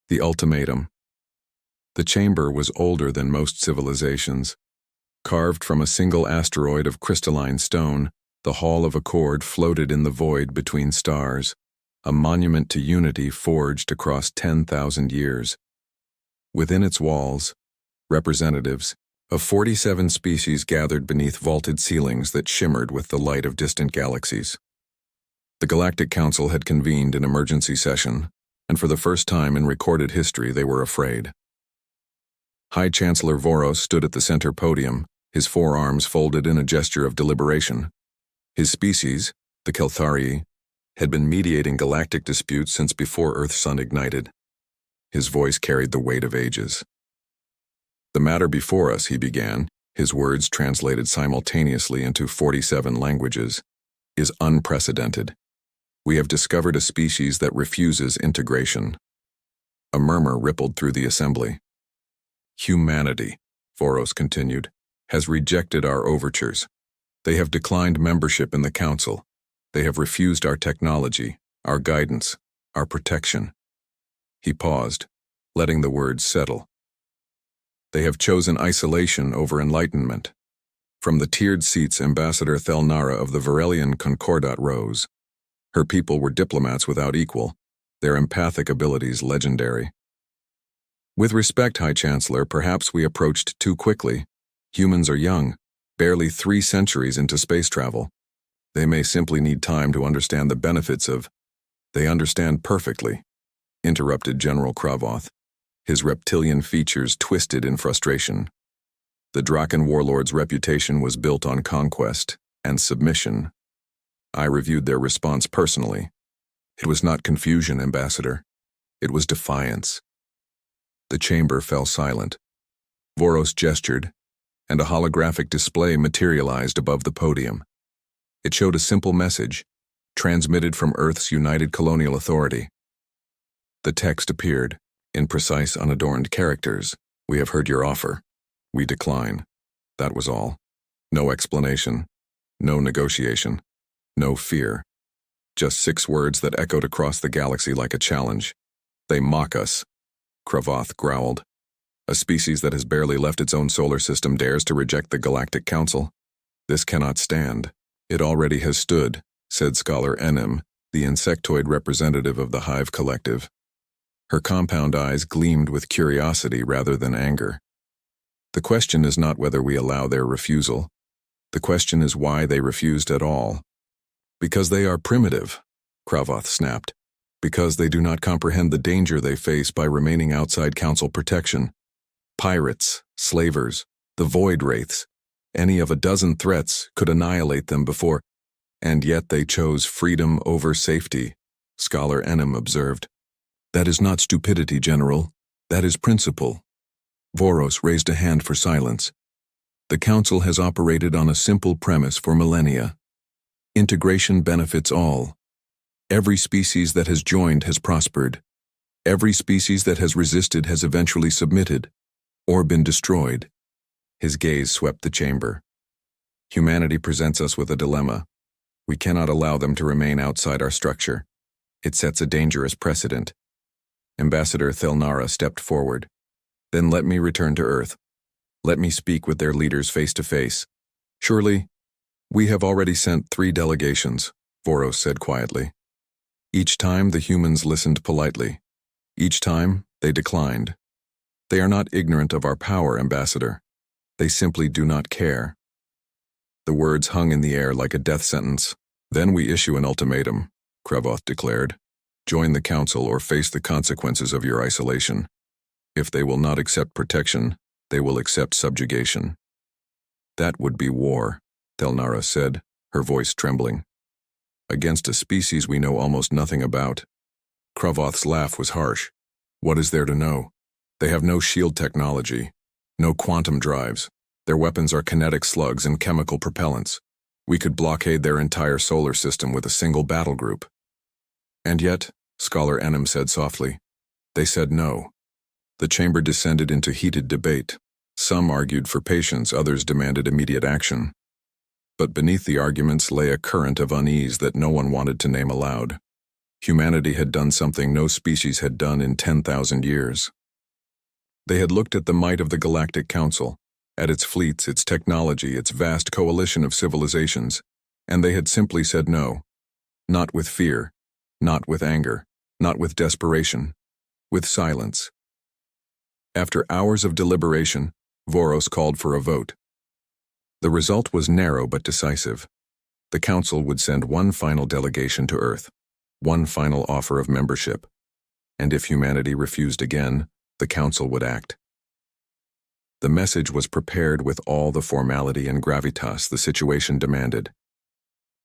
The ultimatum. The chamber was older than most civilizations. Carved from a single asteroid of crystalline stone, the Hall of Accord floated in the void between stars, a monument to unity forged across 10,000 years. Within its walls, representatives of 47 species gathered beneath vaulted ceilings that shimmered with the light of distant galaxies. The Galactic Council had convened an emergency session, and for the first time in recorded history they were afraid. High Chancellor Voros stood at the center podium, his forearms folded in a gesture of deliberation. His species, the Keltharii, had been mediating galactic disputes since before Earth-Sun ignited. His voice carried the weight of ages. "The matter before us," he began, his words translated simultaneously into 47 languages, "is unprecedented. We have discovered a species that refuses integration." A murmur rippled through the assembly. "Humanity," Voros continued, "has rejected our overtures. They have declined membership in the Council. They have refused our technology, our guidance, our protection." He paused, letting the words settle. "They have chosen isolation over enlightenment." From the tiered seats, Ambassador Thelnara of the Varelian Concordat rose. Her people were diplomats without equal, their empathic abilities legendary. "With respect, High Chancellor, perhaps we approached too quickly. Humans are young, barely 3 centuries into space travel. They may simply need time to understand the benefits of—" "They understand perfectly," interrupted General Kravoth, his reptilian features twisted in frustration. "The Draken warlord's reputation was built on conquest and submission. I reviewed their response personally. It was not confusion, Ambassador. It was defiance." The chamber fell silent. Voros gestured, and a holographic display materialized above the podium. It showed a simple message, transmitted from Earth's United Colonial Authority. The text appeared, in precise, unadorned characters. "We have heard your offer. We decline." That was all. No explanation, no negotiation, no fear. Just 6 words that echoed across the galaxy like a challenge. "They mock us," Kravoth growled. "A species that has barely left its own solar system dares to reject the Galactic Council. This cannot stand." "It already has stood," said Scholar Enem, the insectoid representative of the Hive Collective. Her compound eyes gleamed with curiosity rather than anger. "The question is not whether we allow their refusal. The question is why they refused at all." "Because they are primitive," Kravoth snapped. "Because they do not comprehend the danger they face by remaining outside Council protection. Pirates, slavers, the Void Wraiths, any of a dozen threats could annihilate them before—" "And yet they chose freedom over safety," Scholar Enem observed. "That is not stupidity, General. That is principle." Voros raised a hand for silence. "The Council has operated on a simple premise for millennia. Integration benefits all. Every species that has joined has prospered. Every species that has resisted has eventually submitted, or been destroyed." His gaze swept the chamber. "Humanity presents us with a dilemma. We cannot allow them to remain outside our structure. It sets a dangerous precedent." Ambassador Thelnara stepped forward. "Then let me return to Earth. Let me speak with their leaders face to face. Surely, we have already sent 3 delegations," Voros said quietly. "Each time the humans listened politely. Each time they declined. They are not ignorant of our power, Ambassador. They simply do not care." The words hung in the air like a death sentence. "Then we issue an ultimatum," Kravoth declared. "Join the Council or face the consequences of your isolation. If they will not accept protection, they will accept subjugation." "That would be war," Thelnara said, her voice trembling. "Against a species we know almost nothing about." Kravoth's laugh was harsh. "What is there to know? They have no shield technology, no quantum drives. Their weapons are kinetic slugs and chemical propellants. We could blockade their entire solar system with a single battle group." "And yet," Scholar Enem said softly, "they said no." The chamber descended into heated debate. Some argued for patience, others demanded immediate action. But beneath the arguments lay a current of unease that no one wanted to name aloud. Humanity had done something no species had done in 10,000 years. They had looked at the might of the Galactic Council, at its fleets, its technology, its vast coalition of civilizations, and they had simply said no. Not with fear, not with anger, not with desperation, with silence. After hours of deliberation, Voros called for a vote. The result was narrow but decisive. The Council would send one final delegation to Earth, one final offer of membership, and if humanity refused again, the Council would act. The message was prepared with all the formality and gravitas the situation demanded.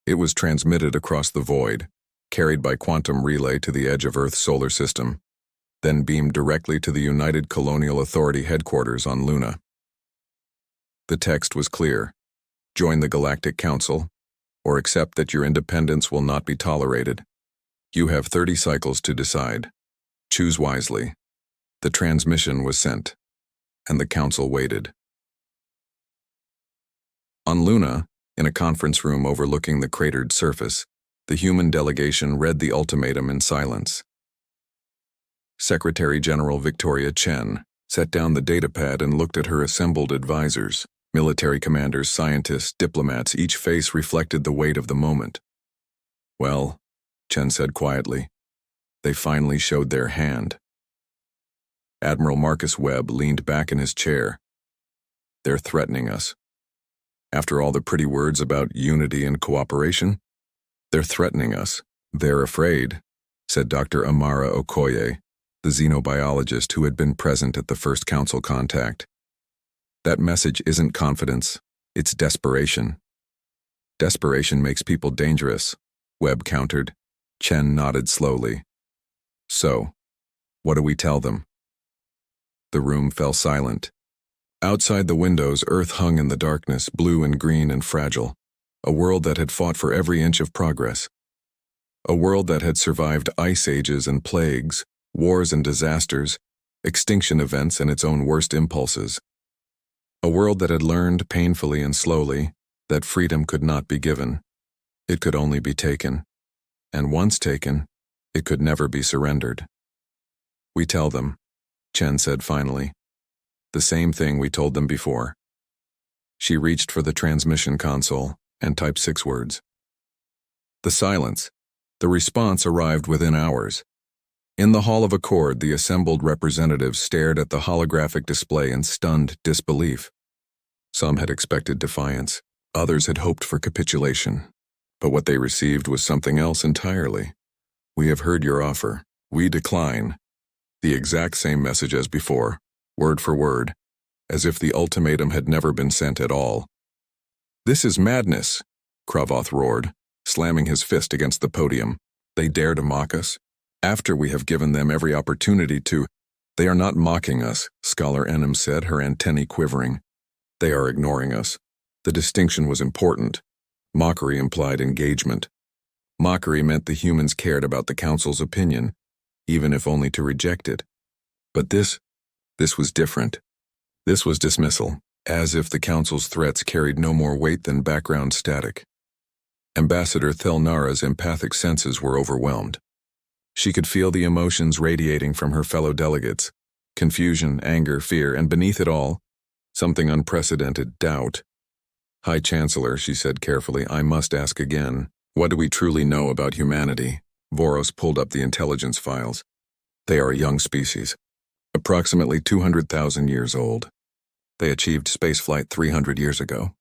It was transmitted across the void, carried by quantum relay to the edge of Earth's solar system, then beamed directly to the United Colonial Authority headquarters on Luna. The text was clear: join the Galactic Council, or accept that your independence will not be tolerated. You have 30 cycles to decide. Choose wisely. The transmission was sent, and the Council waited. On Luna, in a conference room overlooking the cratered surface, the human delegation read the ultimatum in silence. Secretary General Victoria Chen set down the datapad and looked at her assembled advisors. Military commanders, scientists, diplomats, each face reflected the weight of the moment. Well, Chen said quietly, they finally showed their hand. Admiral Marcus Webb leaned back in his chair. They're threatening us. After all the pretty words about unity and cooperation, they're threatening us. They're afraid, said Dr. Amara Okoye, the xenobiologist who had been present at the first Council contact. That message isn't confidence, it's desperation. Desperation makes people dangerous, Webb countered. Chen nodded slowly. So, what do we tell them? The room fell silent. Outside the windows, Earth hung in the darkness, blue and green and fragile, a world that had fought for every inch of progress. A world that had survived ice ages and plagues, wars and disasters, extinction events and its own worst impulses. A world that had learned painfully and slowly that freedom could not be given. It could only be taken. And once taken, it could never be surrendered. We tell them, Chen said finally, the same thing we told them before. She reached for the transmission console and typed 6 words. The silence. The response arrived within hours. In the Hall of Accord, the assembled representatives stared at the holographic display in stunned disbelief. Some had expected defiance, others had hoped for capitulation. But what they received was something else entirely. We have heard your offer. We decline. The exact same message as before, word for word, as if the ultimatum had never been sent at all. This is madness, Kravoth roared, slamming his fist against the podium. They dare to mock us? After we have given them every opportunity to— They are not mocking us, Scholar Enem said, her antennae quivering. They are ignoring us. The distinction was important. Mockery implied engagement. Mockery meant the humans cared about the Council's opinion, even if only to reject it. But this was different. This was dismissal, as if the Council's threats carried no more weight than background static. Ambassador Thelnara's empathic senses were overwhelmed. She could feel the emotions radiating from her fellow delegates: confusion, anger, fear, and beneath it all, something unprecedented: doubt. High Chancellor, she said carefully, I must ask again, what do we truly know about humanity? Voros pulled up the intelligence files. They are a young species, approximately 200,000 years old. They achieved spaceflight 300 years ago.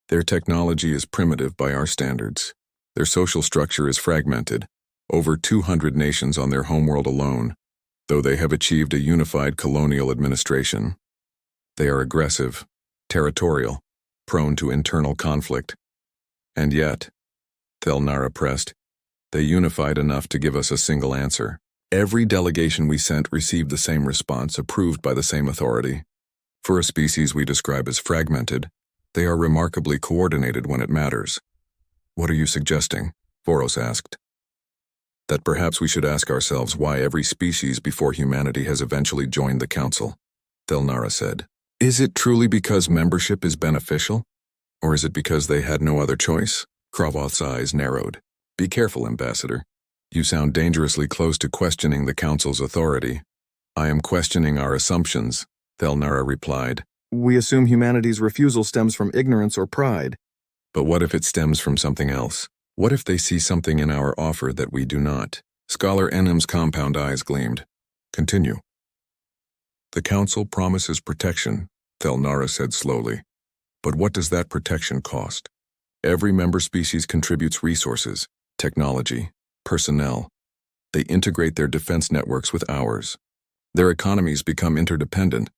Their technology is primitive by our standards. Their social structure is fragmented, over 200 nations on their homeworld alone, though they have achieved a unified colonial administration. They are aggressive, territorial, prone to internal conflict. And yet, Thelnara pressed, they unified enough to give us a single answer. Every delegation we sent received the same response, approved by the same authority. For a species we describe as fragmented, they are remarkably coordinated when it matters. What are you suggesting? Voros asked. That perhaps we should ask ourselves why every species before humanity has eventually joined the Council, Thelnara said. Is it truly because membership is beneficial? Or is it because they had no other choice? Kravoth's eyes narrowed. Be careful, Ambassador. You sound dangerously close to questioning the Council's authority. I am questioning our assumptions, Thelnara replied. We assume humanity's refusal stems from ignorance or pride. But what if it stems from something else? What if they see something in our offer that we do not? Scholar Enum's compound eyes gleamed. Continue. The Council promises protection, Thelnara said slowly. But what does that protection cost? Every member species contributes resources, technology, personnel. They integrate their defense networks with ours. Their economies become interdependent.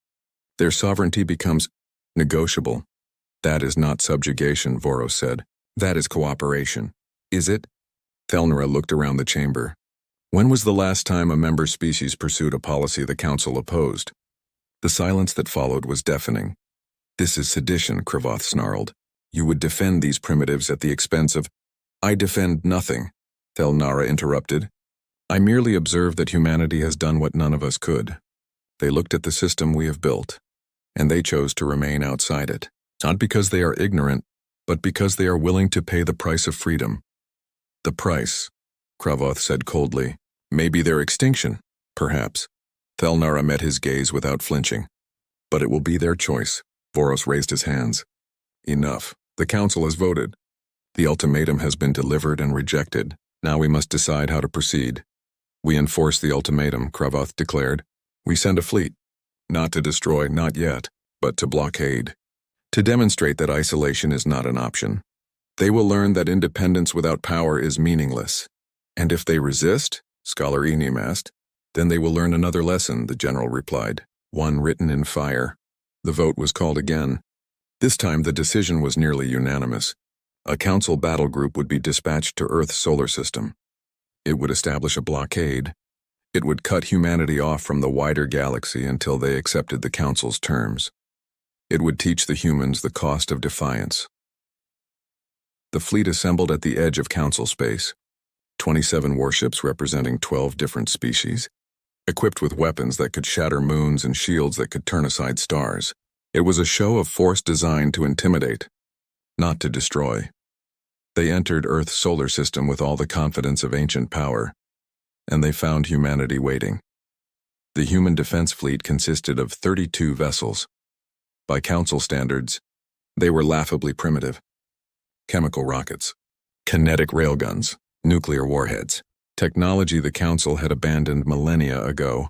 Their sovereignty becomes negotiable. That is not subjugation, Voros said. That is cooperation. Is it? Thelnara looked around the chamber. When was the last time a member species pursued a policy the Council opposed? The silence that followed was deafening. This is sedition, Kravoth snarled. You would defend these primitives at the expense of— I defend nothing, Thelnara interrupted. I merely observe that humanity has done what none of us could. They looked at the system we have built, and they chose to remain outside it. Not because they are ignorant, but because they are willing to pay the price of freedom. The price, Kravoth said coldly. Maybe their extinction, perhaps. Thelnara met his gaze without flinching. But it will be their choice. Voros raised his hands. Enough. The Council has voted. The ultimatum has been delivered and rejected. Now we must decide how to proceed. We enforce the ultimatum, Kravoth declared. We send a fleet. Not to destroy, not yet, but to blockade. To demonstrate that isolation is not an option. They will learn that independence without power is meaningless. And if they resist, Scholar Enum asked, then they will learn another lesson, the general replied, one written in fire. The vote was called again. This time the decision was nearly unanimous. A Council battle group would be dispatched to Earth's solar system. It would establish a blockade. It would cut humanity off from the wider galaxy until they accepted the Council's terms. It would teach the humans the cost of defiance. The fleet assembled at the edge of Council space. 27 warships representing 12 different species, equipped with weapons that could shatter moons and shields that could turn aside stars. It was a show of force designed to intimidate, not to destroy. They entered Earth's solar system with all the confidence of ancient power, and they found humanity waiting. The human defense fleet consisted of 32 vessels. By Council standards, they were laughably primitive. Chemical rockets, kinetic railguns, nuclear warheads, technology the Council had abandoned millennia ago,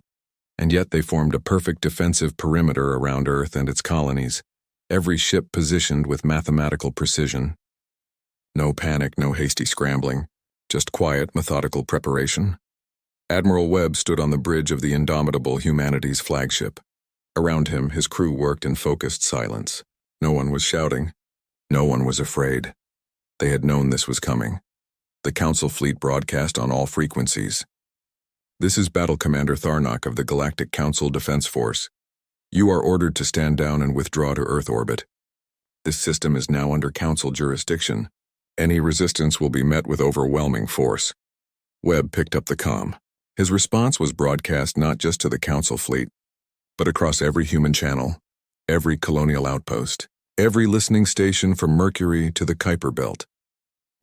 and yet they formed a perfect defensive perimeter around Earth and its colonies, every ship positioned with mathematical precision. No panic, no hasty scrambling, just quiet, methodical preparation. Admiral Webb stood on the bridge of the indomitable Humanity's flagship. Around him, his crew worked in focused silence. No one was shouting. No one was afraid. They had known this was coming. The Council fleet broadcast on all frequencies. This is Battle Commander Tharnak of the Galactic Council Defense Force. You are ordered to stand down and withdraw to Earth orbit. This system is now under Council jurisdiction. Any resistance will be met with overwhelming force. Webb picked up the comm. His response was broadcast not just to the Council fleet, but across every human channel, every colonial outpost, every listening station from Mercury to the Kuiper Belt.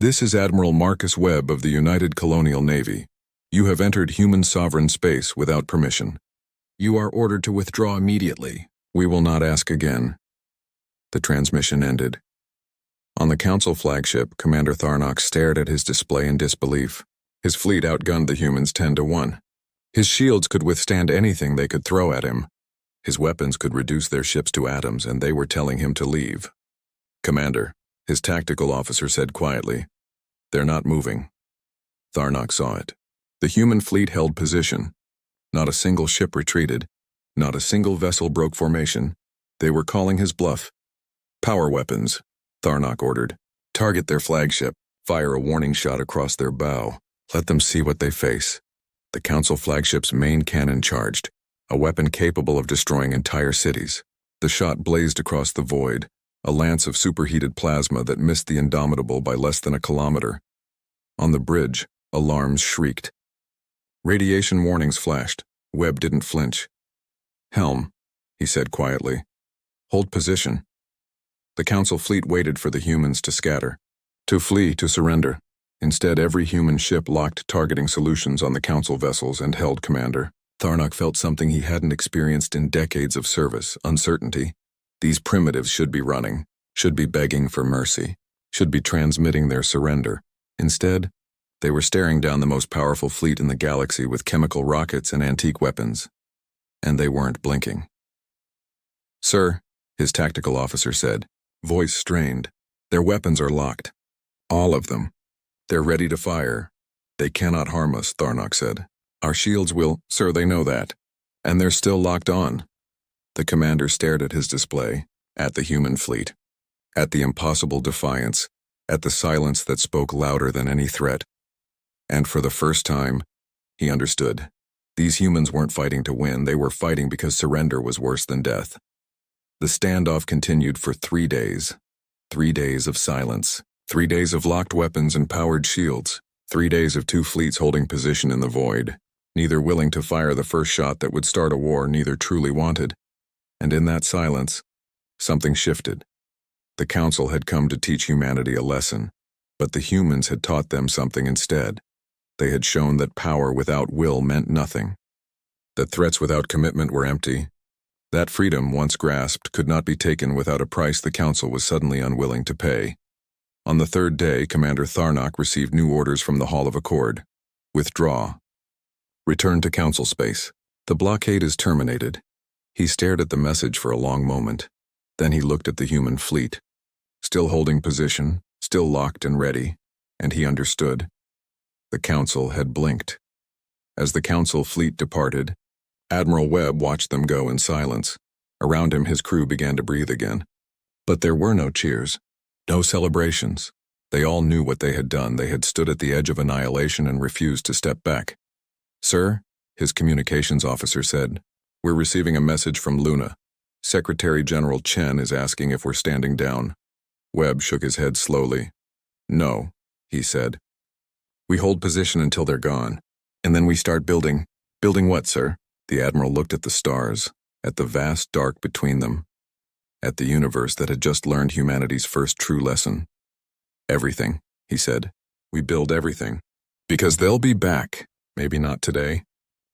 This is Admiral Marcus Webb of the United Colonial Navy. You have entered human sovereign space without permission. You are ordered to withdraw immediately. We will not ask again. The transmission ended. On the Council flagship, Commander Tharnak stared at his display in disbelief. His fleet outgunned the humans 10-1. His shields could withstand anything they could throw at him. His weapons could reduce their ships to atoms, and they were telling him to leave. Commander, his tactical officer said quietly, "They're not moving." Tharnak saw it. The human fleet held position. Not a single ship retreated. Not a single vessel broke formation. They were calling his bluff. "Power weapons," Tharnak ordered. "Target their flagship. Fire a warning shot across their bow. Let them see what they face." The Council flagship's main cannon charged, a weapon capable of destroying entire cities. The shot blazed across the void, a lance of superheated plasma that missed the Indomitable by less than a kilometer. On the bridge, alarms shrieked. Radiation warnings flashed. Webb didn't flinch. "Helm," he said quietly. "Hold position." The Council fleet waited for the humans to scatter, to flee, to surrender. Instead, every human ship locked targeting solutions on the Council vessels and held commander. Tharnak felt something he hadn't experienced in decades of service: uncertainty. These primitives should be running, should be begging for mercy, should be transmitting their surrender. Instead, they were staring down the most powerful fleet in the galaxy with chemical rockets and antique weapons. And they weren't blinking. "Sir," his tactical officer said, voice strained, "their weapons are locked. All of them. They're ready to fire. They cannot harm us," Tharnak said. "Our shields will—" "Sir, they know that. And they're still locked on." The commander stared at his display, at the human fleet, at the impossible defiance, at the silence that spoke louder than any threat. And for the first time, he understood. These humans weren't fighting to win, they were fighting because surrender was worse than death. The standoff continued for 3 days. 3 days of silence. 3 days of locked weapons and powered shields. 3 days of two fleets holding position in the void, neither willing to fire the first shot that would start a war neither truly wanted. And in that silence, something shifted. The Council had come to teach humanity a lesson, but the humans had taught them something instead. They had shown that power without will meant nothing, that threats without commitment were empty, that freedom, once grasped, could not be taken without a price the Council was suddenly unwilling to pay. On the third day, Commander Tharnak received new orders from the Hall of Accord. Withdraw. Return to Council space. The blockade is terminated. He stared at the message for a long moment. Then he looked at the human fleet, still holding position, still locked and ready, and he understood. The Council had blinked. As the Council fleet departed, Admiral Webb watched them go in silence. Around him, his crew began to breathe again. But there were no cheers, no celebrations. They all knew what they had done. They had stood at the edge of annihilation and refused to step back. "Sir," his communications officer said, "we're receiving a message from Luna. Secretary General Chen is asking if we're standing down." Webb shook his head slowly. "No," he said. "We hold position until they're gone. And then we start building." "Building what, sir?" The Admiral looked at the stars, at the vast dark between them, at the universe that had just learned humanity's first true lesson. "Everything," he said. "We build everything. Because they'll be back. Maybe not today,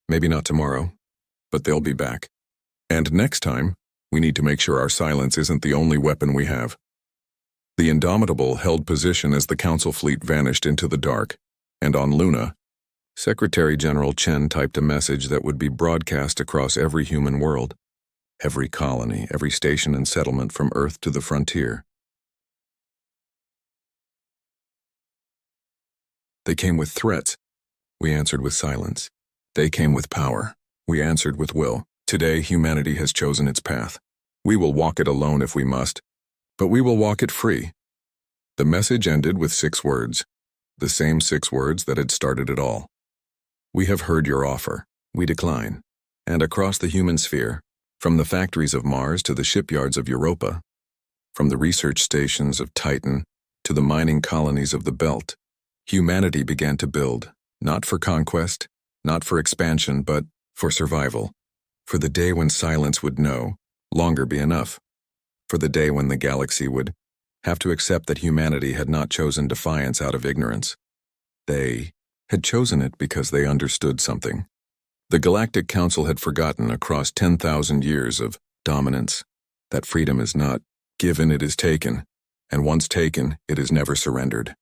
maybe not tomorrow, but they'll be back. And next time, we need to make sure our silence isn't the only weapon we have." The Indomitable held position as the Council fleet vanished into the dark, and on Luna, Secretary General Chen typed a message that would be broadcast across every human world, every colony, every station and settlement from Earth to the frontier. "They came with threats. We answered with silence. They came with power. We answered with will. Today, humanity has chosen its path. We will walk it alone if we must, but we will walk it free." The message ended with 6 words, the same 6 words that had started it all. "We have heard your offer. We decline." And across the human sphere, from the factories of Mars to the shipyards of Europa, from the research stations of Titan to the mining colonies of the Belt, humanity began to build, not for conquest, not for expansion, but for survival, for the day when silence would no longer be enough, for the day when the galaxy would have to accept that humanity had not chosen defiance out of ignorance. They had chosen it because they understood something. The Galactic Council had forgotten across 10,000 years of dominance that freedom is not given, it is taken, and once taken, it is never surrendered.